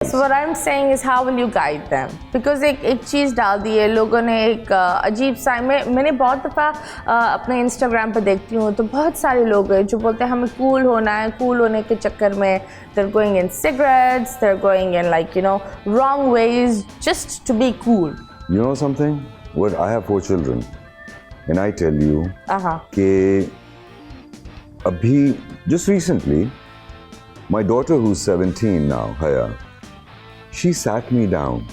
So what I'm saying is how will you guide them? Because एक चीज़ डाल दी है लोगों ने, एक अजीब सा, मैंने बहुत दफ़ा अपने इंस्टाग्राम पे देखती हूँ तो बहुत सारे लोग हैं जो बोलते हैं हमें कूल होना है, कूल होने के चक्कर में they're going in cigarettes, they're going in like wrong ways just to be cool. You know something? What, I have 4 children and I tell you कि अभी just recently my daughter who's 17 now, Haya, she sat me down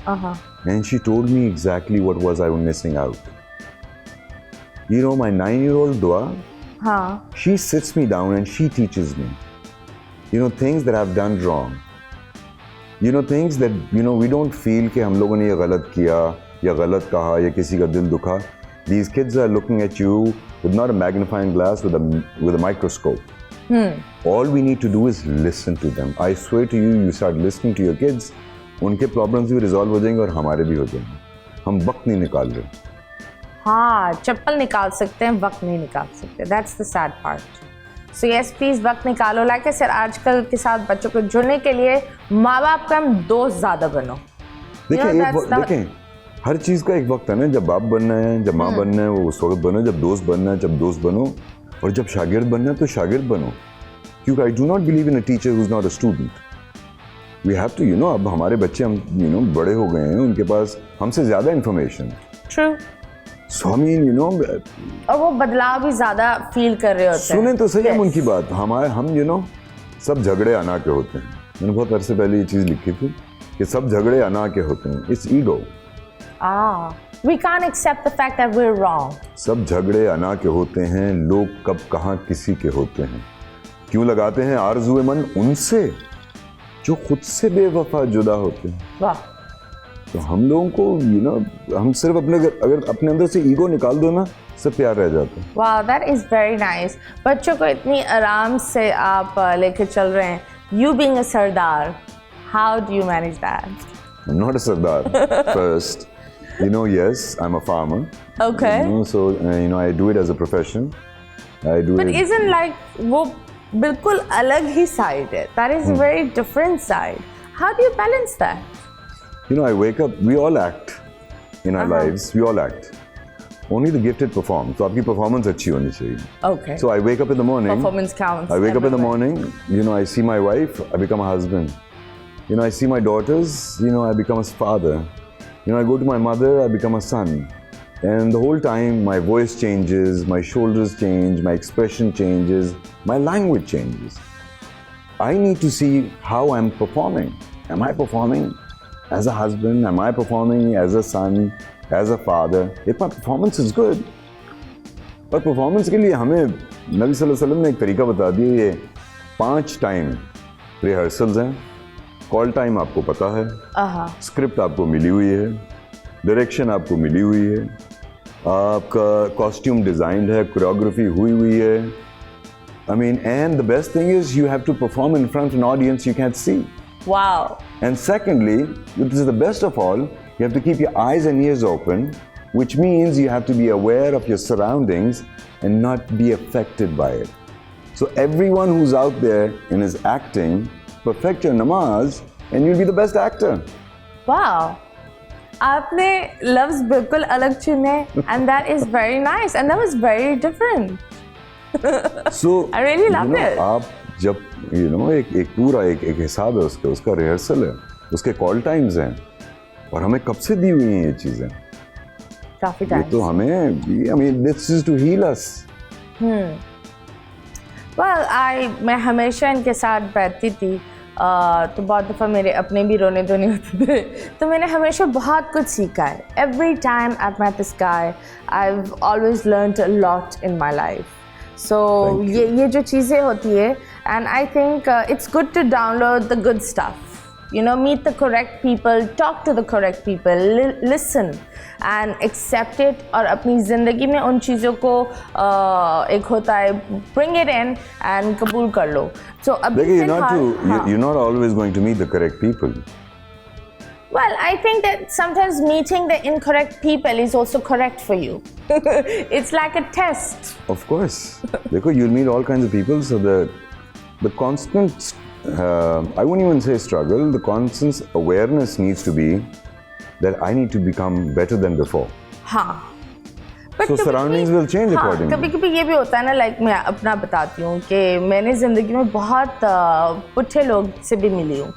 and she told me exactly what was I missing out. You know, my 9-year-old Dua, she sits me down and she teaches me, things that I've done wrong. Things that, we don't feel कि हम लोगों ने ये गलत किया या गलत कहा या किसी का दिल दुखा. These kids are looking at you with not a magnifying glass, with a microscope. All we need to do is listen to them. I swear to you, you start listening to your kids, उनके problems भी resolve हो जाएंगे और हमारे भी हो जाएंगे. हम वक्त नहीं निकाल रहे. हाँ, चप्पल निकाल सकते हैं, वक्त नहीं निकाल सकते. That's the sad part. So yes, please वक्त निकालो. Like I said, आजकल के साथ बच्चों को जुड़ने के लिए माँ बाप का हम दोस्त ज़्यादा बनो. देखें, हर चीज़ का एक वक्त है ना. जब बाप बनना है, जब माँ बनना है, वो उस वक्त बनो. जब दोस्त बनना है, जब दोस्त बनो. और जब शागिर्द बनना है तो शागिर्द बनो. क्योंकि I do not believe in a teacher who's not a student. We have to, अब हमारे बच्चे हम बड़े हो गए हैं, उनके पास हमसे ज़्यादा information. True. So I mean, और वो बदलाव भी ज़्यादा फील कर रहे होते हैं. सुने तो सही हम उनकी बात. हम सब झगड़े अना के होते हैं. मैंने बहुत अरसे पहले ये चीज़ लिखी थी कि सब झगड़े अना के होते हैं. It's ego. We can't accept the fact that we're wrong. सब झगड़े अना के होते हैं. लोग कब कहाँ किसी के होते हैं. क्यों लगाते हैं आरज़ुए मन उनसे जो खुद से बेवफा जुदा होते हैं. वाह. तो हम लोगों को हम सिर्फ अगर अपने अंदर से ईगो निकाल दो ना, सब प्यार रह जाता है. Wow, that is very nice. बच्चों को इतनी आराम से आप लेके चल रहे हैं. You being a Sardar, how do you manage that? I'm not a sardar. First, yes, I'm a farmer. Okay. So I do it as a profession. But isn't like वो बिल्कुल अलग ही side है. That is a very different side. How do you balance that? I wake up. We all act in our lives. We all act. Only the gifted perform. So आपकी performance अच्छी होनी चाहिए. Okay. So I wake up in the morning. Performance counts. I wake up in the morning. I see my wife. I become a husband. I see my daughters. I become a father. I go to my mother. I become a son. And the whole time, my voice changes, my shoulders change, my expression changes, my language changes. I need to see how I'm performing. Am I performing as a husband? Am I performing as a son, as a father? If my performance is good, but performance के लिए हमें नबी सल्लल्लाहु अलैहि वसल्लम ने एक तरीका बता दिया. ये 5 टाइम रिहर्सल्स हैं. कॉल टाइम आपको पता है, स्क्रिप्ट आपको मिली हुई है, डायरेक्शन आपको मिली हुई है, आपका कॉस्ट्यूम डिजाइंड है, कोरियोग्राफी हुई है. I mean, and the best thing is you have to perform in front of an audience you can't see. Wow. And secondly, this is the best of all, you have to keep your eyes and ears open, which means you have to be aware of your surroundings and not be affected by it. So everyone who's out there and is acting, perfect your namaz and you'll be the best actor. Wow. आपने लफ्ज़ बिल्कुल अलग चुने and that is very nice and that was very different. So I really love it. आप जब एक पूरा एक हिसाब है उसका रिहर्सल है, उसके कॉल टाइम्स हैं और हमें कब से दी हुई हैं ये चीज़ें. काफ़ी टाइम. तो हमें this is to heal us. Well, मैं हमेशा इनके साथ बैठती थी तो बहुत दफ़ा मेरे अपने भी रोने धोने होते थे. तो मैंने हमेशा बहुत कुछ सीखा है. Every time I've met this guy, I've always learned a lot in my life. So ये जो चीज़ें होती है and I think it's good to download the good stuff. Meet the correct people, talk to the correct people, listen and accept it और अपनी ज़िंदगी में उन चीज़ों को एक होता है bring it in and कबूल कर लो. So you're not always going to meet the correct people. Well, I think that sometimes meeting the incorrect people is also correct for you. It's like a test. Of course. You'll meet all kinds of people, so the constant I won't even say struggle. The constant awareness needs to be that I need to become better than before. हाँ. But So surroundings will change accordingly. कभी कभी ये भी होता है ना, like मैं अपना बताती हूँ कि मैंने ज़िंदगी में बहुत पुट्ठे लोग से भी मिली हूँ,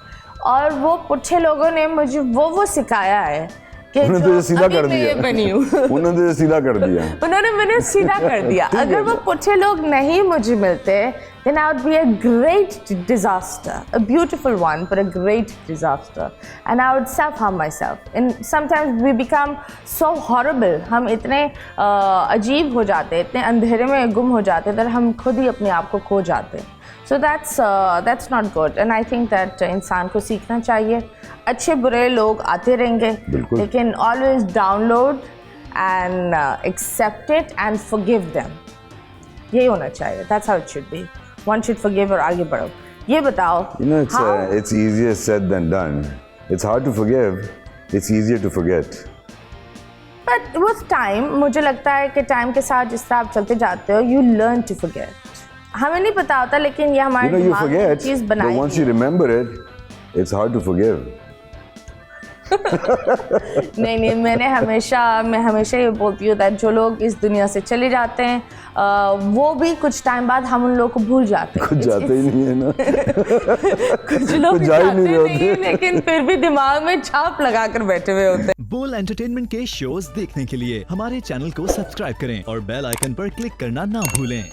और वो पुट्ठे लोगों ने मुझे वो सिखाया है कि उन्होंने जो तुझे सीधा अभी कर मैं ये दिया। बनी हूँ उन्होंने तुझे सीधा कर दिया। उन्होंने मैंने सीधा कर दिया। अगर वो पुट्ठे लोग नहीं मुझे मिलते, then I would be a great disaster, a beautiful one, but a great disaster. And I would self-harm myself. And sometimes we become so horrible. हम इतने अजीब हो जाते, इतने अंधेरे में गुम हो जाते, that हम खुद ही अपने आप को खो जाते। So that's not good. And I think that इंसान को सीखना चाहिए। अच्छे बुरे लोग आते रहेंगे, बिल्कुल। लेकिन always download and accept it and forgive them. यही होना चाहिए. That's how it should be. One should forgive और आगे बढ़ो. ये बताओ. You know, it's easier said than done. It's hard to forgive. It's easier to forget. But with time, मुझे लगता है कि टाइम के साथ जिस तरह आप चलते जाते हो, you learn to forget. हमें नहीं पता होता, लेकिन ये हमारे You दिमाग में forget, चीज़ but बनाई once you remember it, it's hard to forgive. नहीं, मैं हमेशा ये बोलती हूँ that जो लोग इस दुनिया से चले जाते हैं, वो भी कुछ टाइम बाद हम उन लोगों को भूल जाते हैं। कुछ जाते ही नहीं है ना। कुछ लोग जा ही जाते नहीं नहीं होते। लेकिन फिर भी दिमाग में छाप लगा कर बैठे हुए होते हैं। बोल एंटरटेनमेंट के शोज देखने के लिए हमारे चैनल को सब्सक्राइब करें और बेल आइकन पर क्लिक करना ना भूलें।